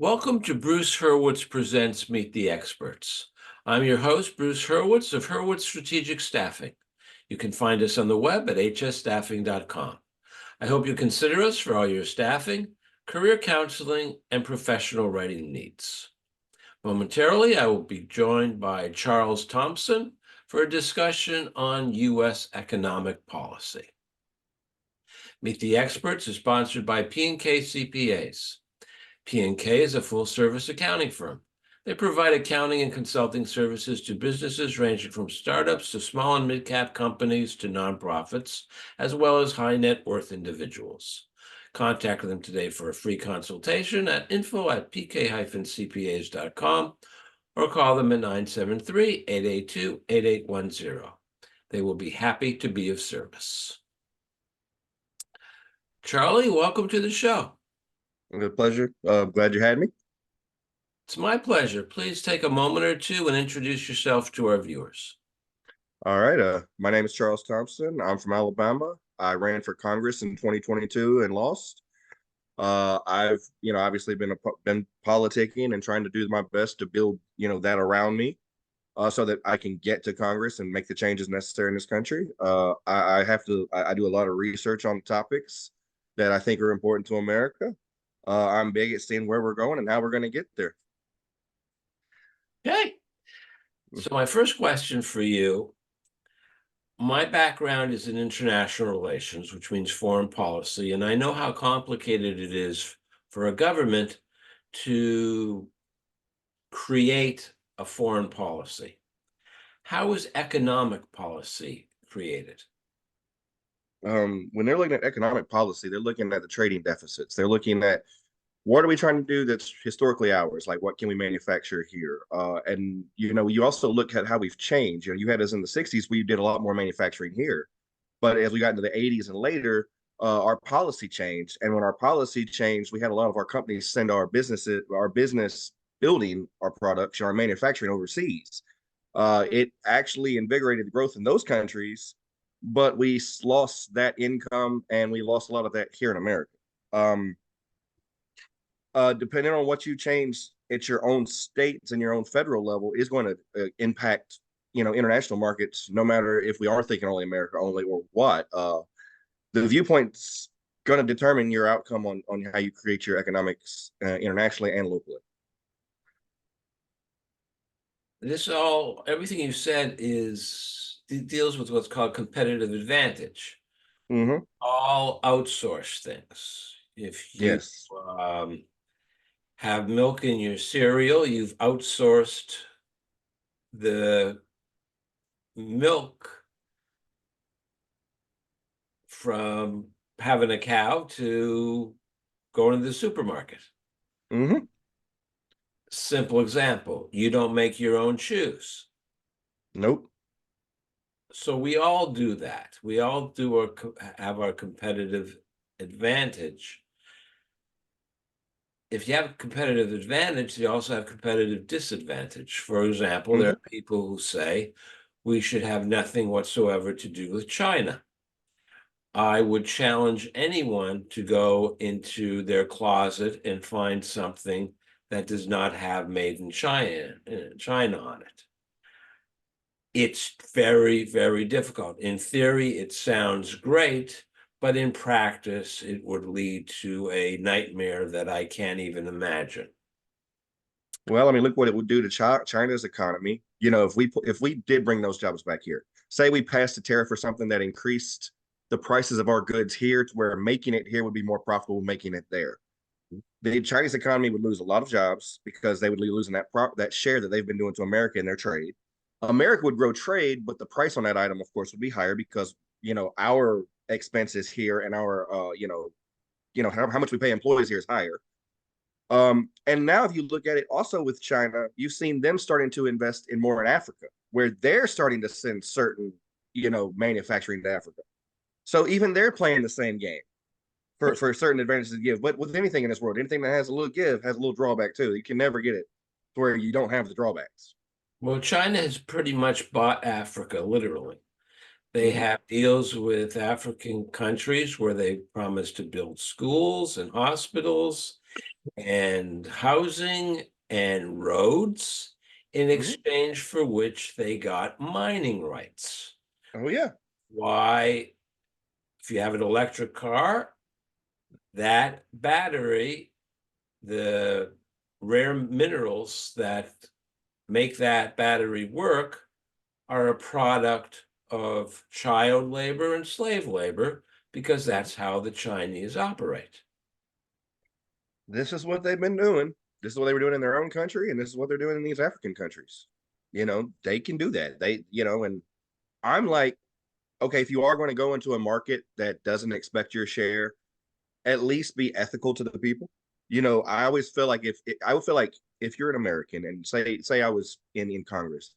Welcome to Bruce Hurwitz Presents Meet the Experts. I'm your host, Bruce Hurwitz of Hurwitz Strategic Staffing. You can find us on the web at hsstaffing.com. I hope you consider us for all your staffing, career counseling, and professional writing needs. Momentarily, I will be joined by Charles Thompson for a discussion on U.S. economic policy. Meet the Experts is sponsored by P&K CPAs. P&K is a full-service accounting firm. They provide accounting and consulting services to businesses ranging from startups to small and mid-cap companies to nonprofits, as well as high-net-worth individuals. Contact them today for a free consultation at info@pk-cpas.com or call them at 973-882-8810. They will be happy to be of service. Charlie, welcome to the show. Good pleasure. Glad you had me. It's my pleasure. Please take a moment or two and introduce yourself to our viewers. All right. My name is Charles Thompson. I'm from Alabama. I ran for Congress in 2022 and lost. I've, obviously been politicking and trying to do my best to build, that around me, so that I can get to Congress and make the changes necessary in this country. I do a lot of research on topics that I think are important to America. I'm big at seeing where we're going and how we're going to get there. Okay. So my first question for you, my background is in international relations, which means foreign policy, and I know how complicated it is for a government to create a foreign policy. How is economic policy created? When they're looking at economic policy, they're looking at the trading deficits. They're looking at what are we trying to do that's historically ours? Like what can we manufacture here? And you also look at how we've changed. You had us in the 60s, we did a lot more manufacturing here. But as we got into the 80s and later, our policy changed. And when our policy changed, we had a lot of our companies send our business building our production, our manufacturing overseas. It actually invigorated the growth in those countries, but we lost that income and we lost a lot of that here in America. Depending on what you change at your own states and your own federal level is going to impact, international markets, no matter if we are thinking only America only or what. The viewpoint's going to determine your outcome on how you create your economics internationally and locally. Everything you said deals with what's called competitive advantage. Mm-hmm. All outsource things. If you Yes. have milk in your cereal, you've outsourced the milk from having a cow to going to the supermarket. Mm-hmm. Simple example, you don't make your own shoes. Nope. So we all do that. We all have our competitive advantage. If you have a competitive advantage, you also have competitive disadvantage. For example, there are people who say we should have nothing whatsoever to do with China. I would challenge anyone to go into their closet and find something that does not have made in China on it. It's very, very difficult. In theory, it sounds great, but in practice, it would lead to a nightmare that I can't even imagine. Well, I mean, look what it would do to China's economy. If we did bring those jobs back here, say we passed a tariff or something that increased the prices of our goods here to where making it here would be more profitable than making it there. The Chinese economy would lose a lot of jobs because they would be losing that share that they've been doing to America in their trade. America would grow trade, but the price on that item, of course, would be higher because our expenses here and our how much we pay employees here is higher. And now if you look at it also with China, you've seen them starting to invest in more in Africa, where they're starting to send certain, manufacturing to Africa. So even they're playing the same game for certain advantages to give. But with anything in this world, anything that has a little give has a little drawback too. You can never get it to where you don't have the drawbacks. Well, China has pretty much bought Africa, literally. They Mhm. have deals with African countries where they promise to build schools and hospitals and housing and roads in Mhm. exchange for which they got mining rights. Oh yeah. Why, if you have an electric car, that battery, the rare minerals that make that battery work are a product of child labor and slave labor because Mhm. that's how the Chinese operate. This is what they've been doing. This is what they were doing in their own country, and this is what they're doing in these African countries. They can do that. And I'm like, okay, if you are going to go into a market that doesn't expect your share, at least be ethical to the people. I always feel like I would feel like if you're an American and say I was in Congress,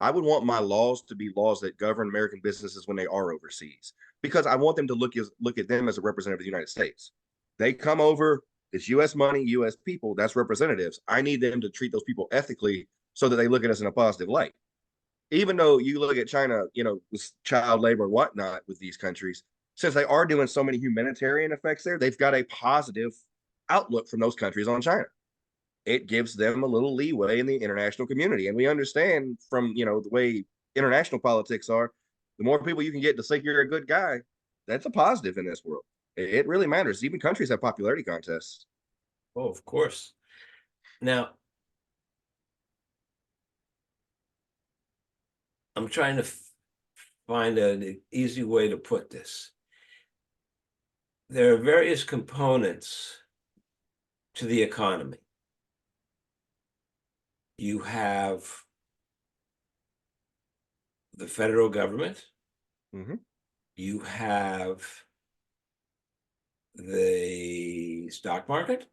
I would want my laws to be laws that govern American businesses when they are overseas, because I want them to look at them as a representative of the United States. They come over, it's U.S. money, U.S. people. That's representatives. I need them to treat those people ethically so that they look at us in a positive light. Even though you look at China, with child labor and whatnot with these countries, since they are doing so many humanitarian effects there, they've got a positive outlook from those countries on China. It gives them a little leeway in the international community. And we understand from, the way international politics are, the more people you can get to think you're a good guy, that's a positive in this world. It really matters. Even countries have popularity contests. Oh, of course. Now, I'm trying to find an easy way to put this. There are various components to the economy. You have the federal government, Mm-hmm. you have the stock market,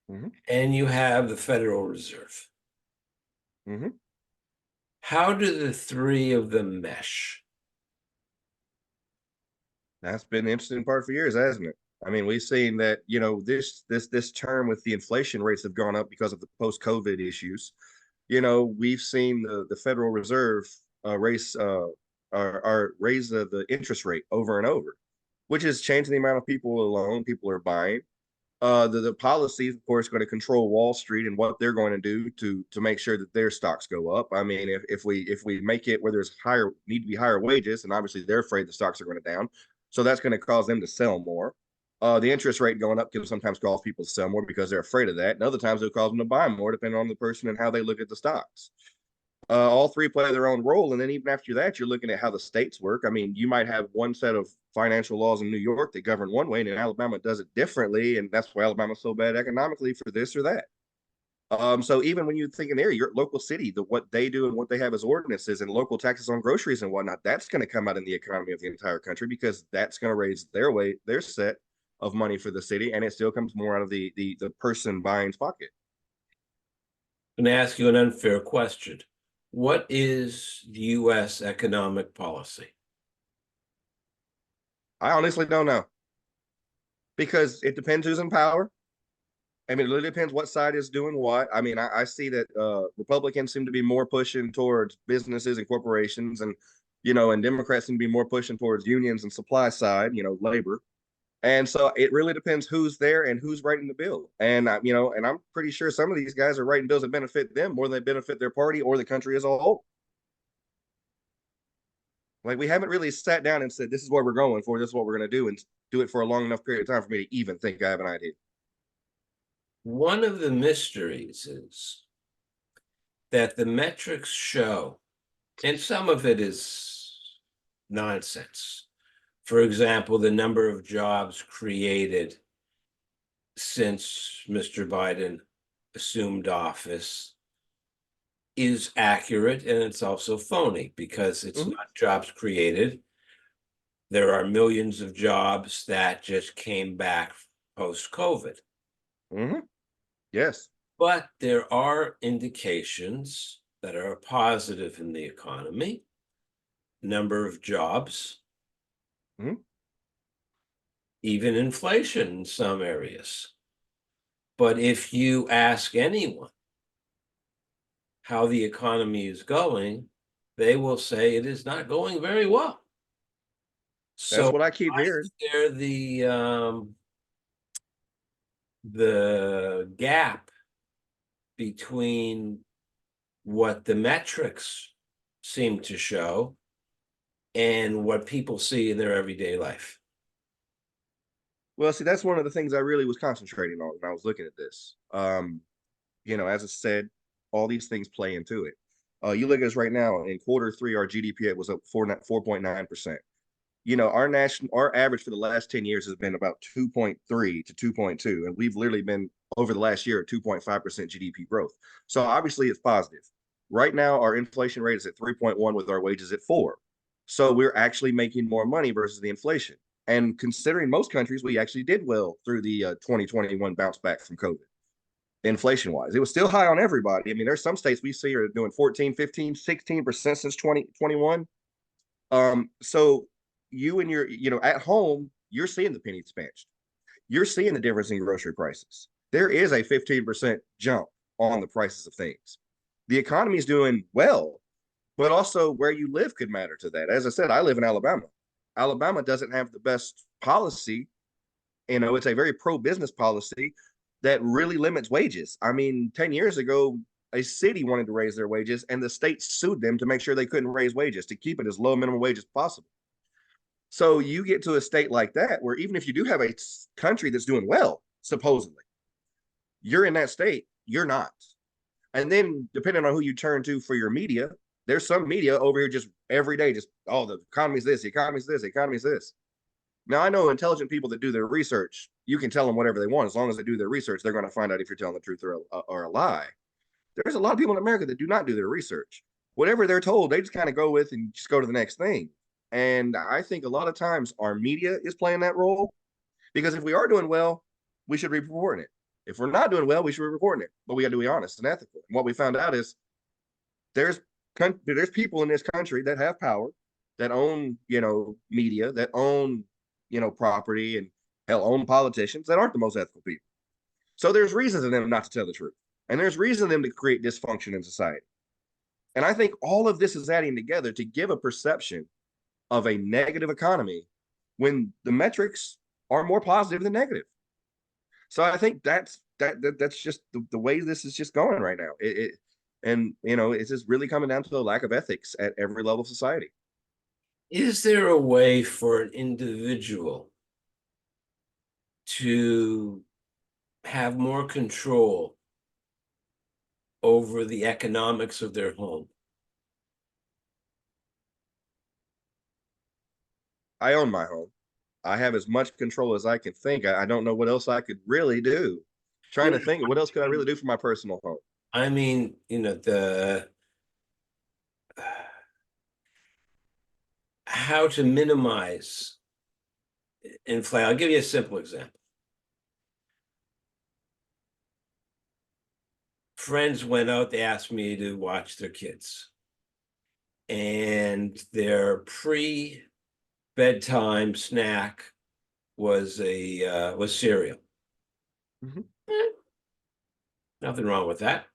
Mm-hmm. and you have the Federal Reserve. Mm-hmm. How do the three of them mesh? That's been the interesting part for years, hasn't it? I mean, we've seen that, this term with the inflation rates have gone up because of the post-COVID issues. We've seen the Federal Reserve raise the interest rate over and over, which is changing the amount of people are buying. The policies, of course, going to control Wall Street and what they're going to do to make sure that their stocks go up. I mean, if we make it where there's need to be higher wages, and obviously they're afraid the stocks are going to down, so that's going to cause them to sell more. The interest rate going up can sometimes cause people to sell more because they're afraid of that, and other times it'll cause them to buy more, depending on the person and how they look at the stocks. All three play their own role. And then even after that, you're looking at how the states work. I mean, you might have one set of financial laws in New York that govern one way, and Alabama does it differently. And that's why Alabama's so bad economically for this or that. So even when you think in there, your local city, what they do and what they have as ordinances and local taxes on groceries and whatnot, that's going to come out in the economy of the entire country, because that's going to raise their set of money for the city, and it still comes more out of the person buying's pocket. I'm going to ask you an unfair question. What is U.S. economic policy? I honestly don't know, because it depends who's in power. I mean, it really depends what side is doing what. I mean, I see that Republicans seem to be more pushing towards businesses and corporations, and Democrats seem to be more pushing towards unions and supply side, labor. And so it really depends who's there and who's writing the bill. And I'm pretty sure some of these guys are writing bills that benefit them more than they benefit their party or the country as a whole. Like, we haven't really sat down and said, this is what we're going for, this is what we're going to do, and do it for a long enough period of time for me to even think I have an idea. One of the mysteries is that the metrics show, and some of it is nonsense. For example, the number of jobs created since Mr. Biden assumed office is accurate, and it's also phony because it's Mm-hmm. not jobs created. There are millions of jobs that just came back post-COVID. Mm-hmm. Yes. But there are indications that are positive in the economy, number of jobs, Mm-hmm. even inflation in some areas. But if you ask anyone how the economy is going, they will say it is not going very well. That's So what I keep why hearing. is there the gap between what the metrics seem to show and what people see in their everyday life? Well, see, that's one of the things I really was concentrating on when I was looking at this. As I said, all these things play into it. You look at us right now in quarter 3, our GDP was up 4.9%. Our average for the last 10 years has been about 2.3 to 2.2, and we've literally been over the last year at 2.5% GDP growth. So obviously it's positive. Right now, our inflation rate is at 3.1 with our wages at 4. So we're actually making more money versus the inflation. And considering most countries, we actually did well through the 2021 bounce back from COVID inflation wise. It was still high on everybody. I mean, there's some states we see are doing 14, 15, 16% since 2021. So you and your, at home, you're seeing the pennies pinched. You're seeing the difference in grocery prices. There is a 15% jump on the prices of things. The economy is doing well, but also where you live could matter to that. As I said, I live in Alabama. Alabama doesn't have the best policy. It's a very pro-business policy that really limits wages. I mean, 10 years ago, a city wanted to raise their wages and the state sued them to make sure they couldn't raise wages to keep it as low minimum wage as possible. So you get to a state like that where even if you do have a country that's doing well, supposedly, you're in that state, you're not. And then depending on who you turn to for your media, there's some media over here just every day, just, oh, the economy's this, the economy's this, the economy's this. Now, I know intelligent people that do their research, you can tell them whatever they want. As long as they do their research, they're going to find out if you're telling the truth or a lie. There's a lot of people in America that do not do their research. Whatever they're told, they just kind of go with and just go to the next thing. And I think a lot of times our media is playing that role because if we are doing well, we should be reporting it. If we're not doing well, we should be reporting it. But we got to be honest and ethical. And what we found out is there's people in this country that have power, that own, media, that own, property and hell own politicians that aren't the most ethical people. So there's reasons for them not to tell the truth. And there's reason for them to create dysfunction in society. And I think all of this is adding together to give a perception of a negative economy when the metrics are more positive than negative. So I think that's just the way this is just going right now. It's just really coming down to a lack of ethics at every level of society. Is there a way for an individual to have more control over the economics of their home? I own my home. I have as much control as I can think. I don't know what else I could really do. Trying to think of what else could I really do for my personal home. I mean, how to minimize inflation. I'll give you a simple example. Friends went out, they asked me to watch their kids. And their pre-bedtime snack was cereal. Mhm. Nothing wrong with that.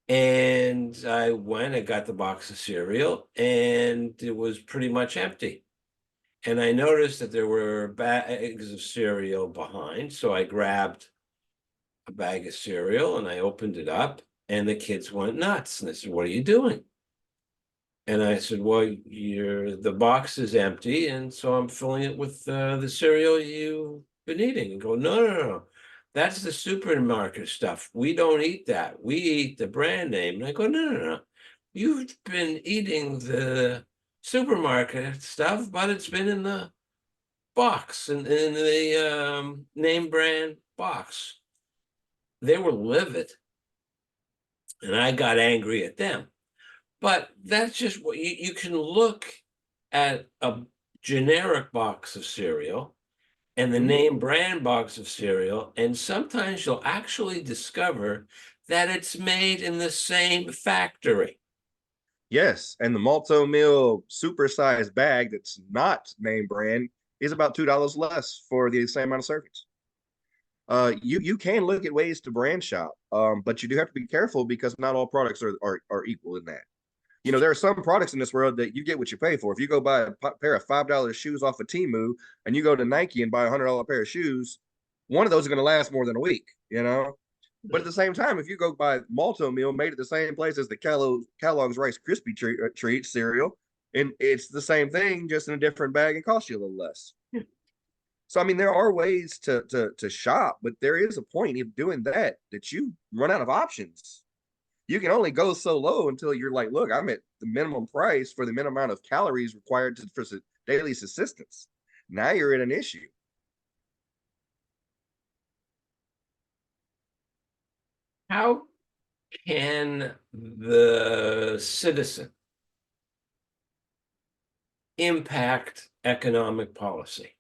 And I went and got the box of cereal, and it was pretty much empty. And I noticed that there were bags of cereal behind. So I grabbed a bag of cereal and I opened it up, and the kids went nuts. And they said, "What are you doing?" And I said, "Well, the box is empty, and so I'm filling it with the cereal you've been eating." And go, "No, no, no. That's the supermarket stuff. We don't eat that. We eat the brand name." And I go, "No, no, no. You've been eating the supermarket stuff, but it's been in the box and in the name brand box." They were livid, and I got angry at them. But that's just what you can look at a generic box of cereal and the name brand box of cereal, and sometimes you'll actually discover that it's made in the same factory. Yes, and the Malto Meal supersized bag that's not name brand is about $2 less for the same amount of servings. You can look at ways to brand shop, but you do have to be careful because not all products are equal in that. You know, there are some products in this world that you get what you pay for. If you go buy a pair of $5 shoes off of Temu and you go to Nike and buy $100 pair of shoes, one of those is going to last more than a week, you know? But at the same time, if you go buy malto meal made at the same place as the Kellogg's Rice Krispie treat cereal, and it's the same thing, just in a different bag and costs you a little less. So I mean, there are ways to shop, but there is a point of doing that you run out of options. You can only go so low until you're like, look, I'm at the minimum price for the minimum amount of calories required for daily subsistence. Now you're in an issue. How can the citizen impact economic policy?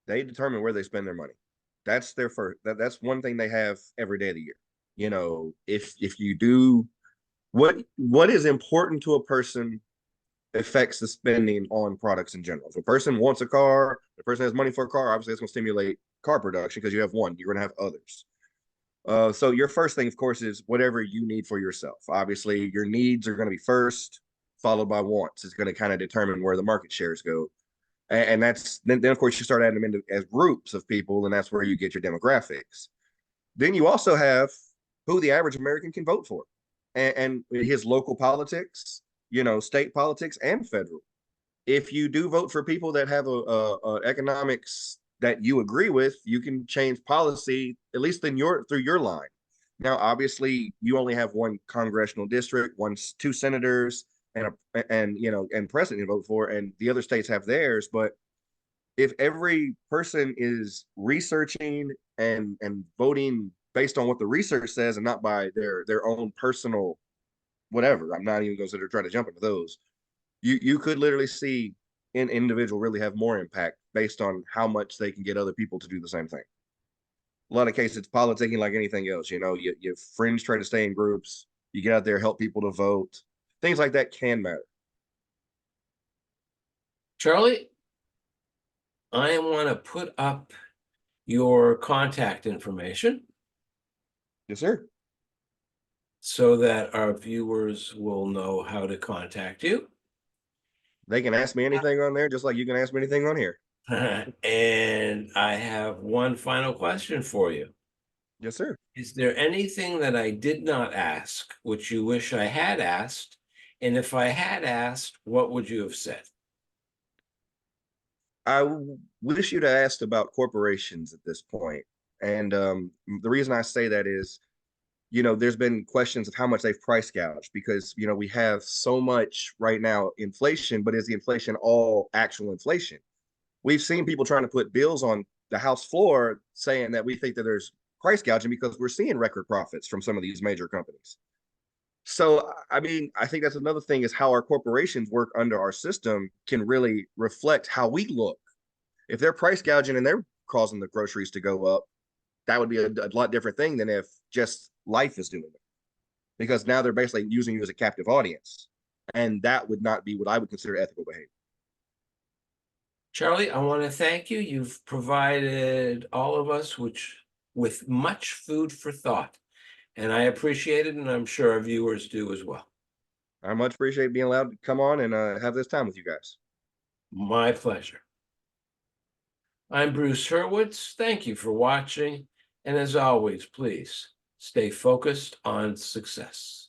They determine where they spend their money. That's their first. That's one thing they have every day of the year. You know, if you do what is important to a person affects the spending on products in general. If a person wants a car, the person has money for a car, obviously it's going to stimulate car production because you have one, you're going to have others. So your first thing, of course, is whatever you need for yourself. Obviously, your needs are going to be first, followed by wants. It's going to kind of determine where the market shares go. And that's then of course you start adding them into as groups of people, and that's where you get your demographics. Then you also have who the average American can vote for, and his local politics, you know, state politics and federal. If you do vote for people that have a economics that you agree with, you can change policy at least through your line. Now, obviously, you only have one congressional district, two senators, and president to vote for, and the other states have theirs. But if every person is researching and voting based on what the research says and not by their own personal whatever, I'm not even going to try to jump into those. You could literally see an individual really have more impact based on how much they can get other people to do the same thing. A lot of cases, it's politicking like anything else. You know, your friends try to stay in groups. You get out there, help people to vote. Things like that can matter. Charlie, I want to put up your contact information Yes, sir. so that our viewers will know how to contact you. They can ask me anything on there, just like you can ask me anything on here. And I have one final question for you. Yes, sir. Is there anything that I did not ask, which you wish I had asked? And if I had asked, what would you have said? I wish you'd have asked about corporations at this point. And the reason I say that is, you know, there's been questions of how much they've price gouged because, you know, we have so much right now inflation, but is the inflation all actual inflation? We've seen people trying to put bills on the House floor saying that we think that there's price gouging because we're seeing record profits from some of these major companies. So, I mean, I think that's another thing is how our corporations work under our system can really reflect how we look. If they're price gouging and they're causing the groceries to go up, that would be a lot different thing than if just life is doing it. Because now they're basically using you as a captive audience. And that would not be what I would consider ethical behavior. Charlie, I want to thank you. You've provided all of us with much food for thought. And I appreciate it, and I'm sure our viewers do as well. I much appreciate being allowed to come on and have this time with you guys. My pleasure. I'm Bruce Hurwitz. Thank you for watching. And as always, please stay focused on success.